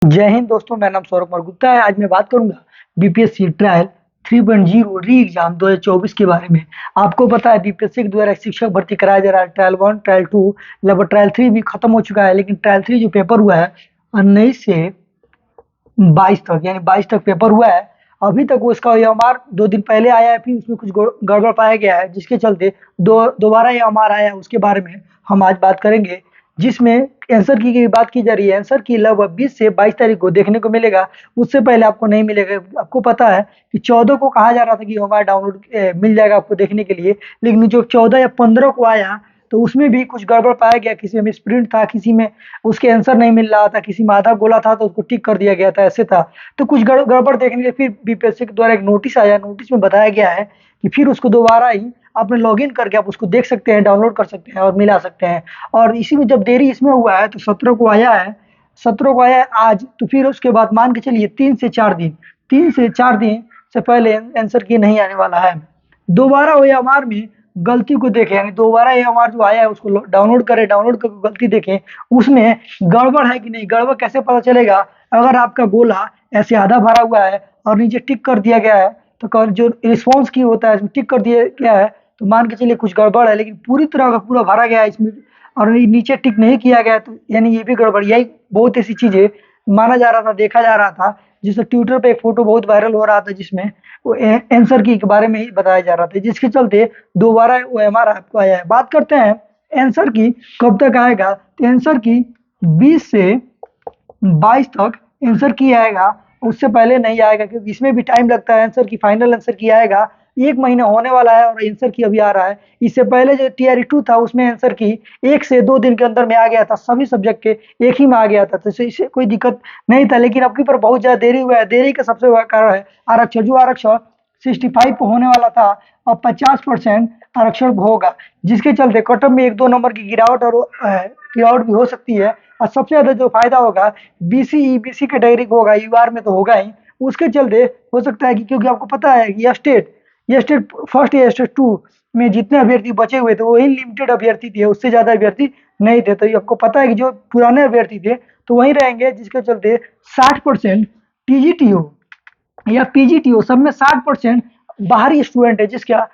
जय हिंद दोस्तों, मेरा नाम सौरभ कुमार गुप्ता है। आज मैं बात करूंगा बीपीएससी ट्रायल 3.0 री एग्जाम 2024 के बारे में। आपको पता है बीपीएससी के द्वारा शिक्षक भर्ती कराया जा रहा है। ट्रायल 1, ट्रायल 2, लगभग ट्रायल 3 भी खत्म हो चुका है, लेकिन ट्रायल 3 जो पेपर हुआ है 19 से 22 तक, यानी 22 तक पेपर हुआ है। अभी तक उसका एएमआर 2 दिन पहले आया है, फिर उसमें कुछ गड़बड़ पाया गया है, जिसके चलते दोबारा एएमआर आया है। उसके बारे में हम आज बात करेंगे, जिसमें आंसर की बात की जा रही है। आंसर की लगभग 20 से 22 तारीख को देखने को मिलेगा, उससे पहले आपको नहीं मिलेगा। आपको पता है कि 14 को कहा जा रहा था कि हमारा डाउनलोड मिल जाएगा आपको देखने के लिए, लेकिन जो 14 या 15 को आया तो उसमें भी कुछ गड़बड़ पाया गया। किसी में स्प्रिंट था, किसी में उसके आंसर नहीं मिल रहा था, किसी में आधा गोला था तो उसको टिक कर दिया गया था, ऐसे था। तो कुछ गड़बड़ देखने के फिर बीपीएससी के द्वारा एक नोटिस आया। नोटिस में बताया गया है कि फिर उसको दोबारा ही आपने लॉगिन करके आप उसको देख सकते हैं, डाउनलोड कर सकते हैं और मिला सकते हैं। और इसी में जब देरी इसमें हुआ है तो 17 को आया है, 17 को आया है आज। तो फिर उसके बाद मान के चलिए 3 से 4 दिन, 3 से 4 दिन से पहले आंसर की नहीं आने वाला है। दोबारा ओएमआर में गलती को देखें, यानी दोबारा एएमआर जो आया है उसको डाउनलोड करें, डाउनलोड करके गलती देखें उसमें गड़बड़ है कि नहीं। गड़बड़ कैसे पता चलेगा? अगर आपका गोला ऐसे आधा भरा हुआ है और नीचे टिक कर दिया गया है, तो जो रिस्पॉन्स की होता है इसमें टिक कर दिया गया है, तो मान के चलिए कुछ गड़बड़ है। लेकिन पूरी तरह का पूरा भरा गया है इसमें और नीचे टिक नहीं किया गया, तो यानी ये भी गड़बड़। यही बहुत ऐसी चीजें माना जा रहा था, देखा जा रहा था, जिससे ट्विटर पे एक फोटो बहुत वायरल हो रहा था, जिसमें वो आंसर की के बारे में ही बताया जा रहा था, जिसके चलते दोबारा वो एमआर आपको आया है। बात करते हैं आंसर की कब तक आएगा। तो आंसर की 20 से 22 तक आंसर की आएगा, उससे पहले नहीं आएगा, क्योंकि इसमें भी टाइम लगता है। आंसर की फाइनल आंसर की आएगा 1 महीना होने वाला है और आंसर की अभी आ रहा है। इससे पहले जो TRE 2 था उसमें आंसर की 1 से 2 दिन के अंदर में आ गया था, सभी सब्जेक्ट के एक ही में आ गया था, तो इससे कोई दिक्कत नहीं था। लेकिन अब की पर बहुत ज्यादा देरी हुआ है। देरी का सबसे बड़ा कारण है आरक्षण। जो आरक्षण 65 पे होने वाला था, अब 50% आरक्षण होगा, जिसके चलते कटअप में 1-2 नंबर की गिरावट और गिरावट भी हो सकती है। और सबसे ज्यादा जो फायदा होगा BC EBC कैटेगरी को होगा, UR में तो होगा ही। उसके चलते हो सकता है कि, क्योंकि आपको पता है कि यह स्टेट फर्स्ट या स्टेट 2 में जितने अभ्यर्थी बचे हुए थे वही लिमिटेड अभ्यर्थी थे, उससे ज्यादा अभ्यर्थी नहीं थे। तो ये आपको पता है कि जो पुराने अभ्यर्थी थे तो वहीं रहेंगे, जिसके चलते 60% TGTO या PGTO सब में 60% बाहरी स्टूडेंट है, जिसका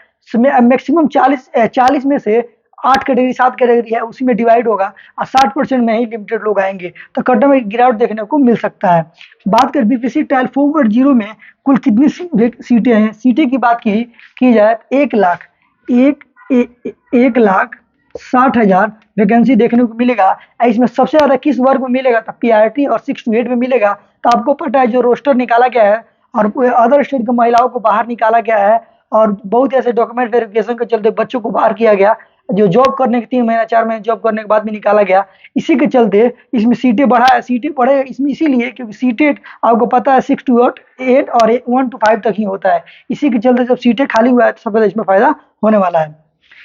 मैक्सिमम 40 में से 8 कैटेगरी 7 कैटेगरी है, उसी में डिवाइड होगा और 60% में ही लिमिटेड लोग आएंगे, तो कटअप में गिरावट देखने को मिल सकता है। बात कर बीपीएससी ट्रायल 4.0 में कुल कितनी सीटें हैं। सीटें की बात की जाए 1,60,000 वैकेंसी देखने को मिलेगा। इसमें सबसे ज्यादा किस वर्ग में मिलेगा? तो PRT और 6 to 8 में मिलेगा। तो आपको पता है जो रोस्टर निकाला गया है और अदर स्टेट की महिलाओं को बाहर निकाला गया है, और बहुत ऐसे डॉक्यूमेंट वेरिफिकेशन के चलते बच्चों को बाहर किया गया, जो जॉब करने के 3 महीना 4 महीने जॉब करने के बाद भी निकाला गया। इसी के चलते इसमें सीटें बढ़ा है। सीटें बढ़े इसमें इसीलिए क्योंकि सीटें आपको पता है 6 to 8 और 1 to 5 तक ही होता है। इसी के चलते जब सीटें खाली हुआ है तो सबसे ज्यादा इसमें फायदा होने वाला है।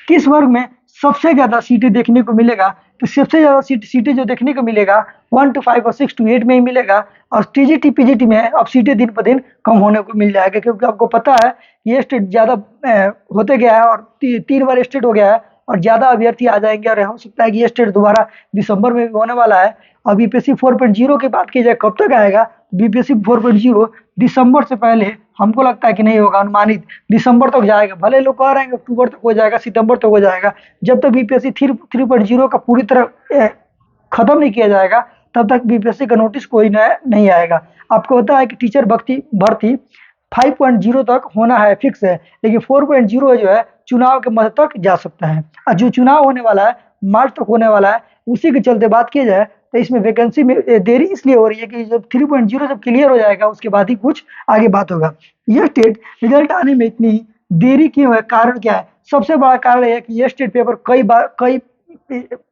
किस वर्ग में सबसे ज्यादा सीटें देखने को मिलेगा? तो सबसे ज्यादा सीटें जो देखने को मिलेगा 1 to 5 और 6 to 8 में ही मिलेगा। और TGT PGT में अब सीटें दिन पर दिन कम होने को मिल जाएगा, क्योंकि आपको पता है ये स्टेट ज्यादा होते गया है और 3 बार स्टेट हो गया है और ज्यादा अभ्यर्थी आ जाएंगे, और हो सकता है कि ये स्टेट दोबारा दिसंबर में भी होने वाला है। और बीपीएससी 4.0 की बात की जाए कब तक आएगा, बीपीएससी 4.0 दिसंबर से पहले हमको लगता है कि नहीं होगा। अनुमानित दिसंबर तक जाएगा, भले लोग कह रहे हैं अक्टूबर तक हो जाएगा, सितंबर तक हो जाएगा। जब तक बीपीएससी 3.0 का पूरी तरह खत्म नहीं किया जाएगा तब तक बीपीएससी का नोटिस कोई नया नहीं आएगा। आपको पता है कि टीचर भर्ती 5.0 तक होना है, फिक्स है, लेकिन 4.0 जो है चुनाव के मध्य तक जा सकता है। और जो चुनाव होने वाला है मार्च तक होने वाला है, उसी के चलते बात की जाए तो इसमें वैकेंसी में देरी इसलिए हो रही है कि जब 3.0 जब क्लियर हो जाएगा उसके बाद ही कुछ आगे बात होगा। यह स्टेट रिजल्ट आने में इतनी देरी क्यों है? कारण क्या है? सबसे बड़ा कारण है कि यह स्टेट पेपर कई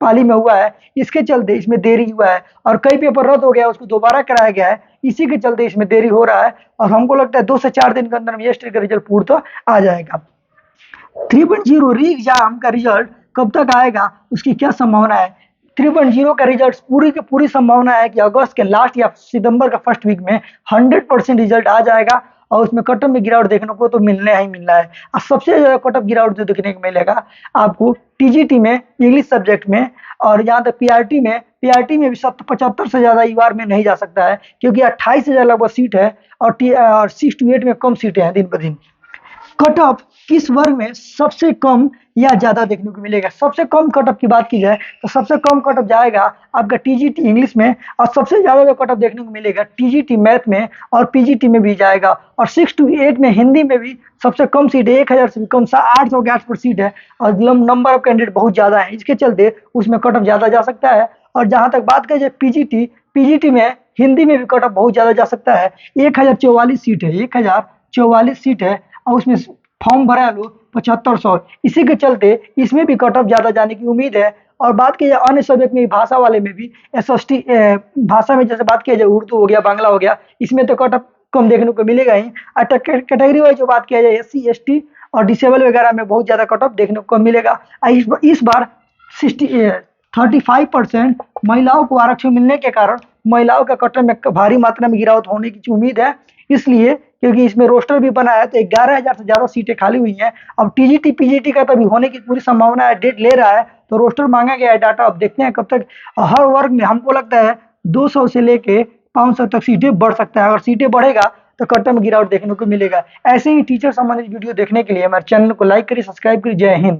पाली में हुआ है, इसके चलते इसमें देरी हुआ है, और कई पेपर रद्द हो गया उसको दोबारा कराया गया है, इसी के चलते इसमें देरी हो रहा है। और हमको लगता है 2 से 4 दिन के अंदर में ये स्टेट का रिजल्ट पूर्ण तो आ जाएगा। 3.0 री एग्जाम का रिजल्ट कब तक आएगा, उसकी क्या संभावना है? 3.0 का रिजल्ट पूरी की पूरी संभावना है कि अगस्त के लास्ट या सितंबर का फर्स्ट वीक में 100% रिजल्ट आ जाएगा। और उसमें कट ऑफ में गिरावट देखने को तो मिलना ही मिलना है। और सबसे ज़्यादा कट ऑफ गिरावट जो देखने को मिलेगा आपको टीजीटी में, इंग्लिश सब्जेक्ट में, और यहाँ तक पीआरटी में भी 75 से ज़्यादा ईवार में नहीं जा सकता है, क्योंकि 28,000 लगभग सीट है और 6 to 8 में कम सीटें हैं दिन ब दिन। कट ऑफ किस वर्ग में सबसे कम या ज्यादा देखने को मिलेगा? सबसे कम कट ऑफ की बात की जाए तो सबसे कम कट ऑफ जाएगा आपका टीजीटी इंग्लिश में, और सबसे ज्यादा जो कट ऑफ देखने को मिलेगा टीजीटी मैथ में और पीजीटी में भी जाएगा। और 6 to 8 में हिंदी में भी सबसे कम सीट है, 1000 से भी कम 800 के आसपास सीट है, और नंबर ऑफ कैंडिडेट बहुत ज्यादा है, इसके चलते उसमें कट ऑफ ज्यादा जा सकता है। और जहां तक बात करें पीजीटी में हिंदी में भी कट ऑफ बहुत ज्यादा जा सकता है। 1044 सीट है, 1044 सीट है, और उसमें फॉर्म भरा लो 7500, इसी के चलते इसमें भी कट ऑफ ज्यादा जाने की उम्मीद है। और बात की जाए अन्य सब्जेक्ट में, भाषा वाले में भी एसएसटी भाषा में जैसे बात किया जाए उर्दू हो गया, बांग्ला हो गया, इसमें तो कट ऑफ कम देखने को मिलेगा ही। कैटेगरी वाइज जो बात किया जाए एससी एसटी और डिसेबल वगैरह में बहुत ज्यादा कट ऑफ देखने को मिलेगा। इस बार 35% महिलाओं को आरक्षण मिलने के कारण महिलाओं का कट ऑफ में भारी मात्रा में गिरावट होने की उम्मीद है, इसलिए क्योंकि इसमें रोस्टर भी बना है तो 11,000 से ज्यादा सीटें खाली हुई हैं। अब टीजीटी पीजीटी का तो भी होने की पूरी संभावना है, डेट ले रहा है तो रोस्टर मांगा गया है डाटा, अब देखते हैं कब तक। हर वर्ग में हमको लगता है 200 से लेके 500 तक सीटें बढ़ सकता है, अगर सीटें बढ़ेगा तो कट ऑफ में गिरावट देखने को मिलेगा। ऐसे ही टीचर संबंधित वीडियो देखने के लिए हमारे चैनल को लाइक करिए, सब्सक्राइब करिए। जय हिंद।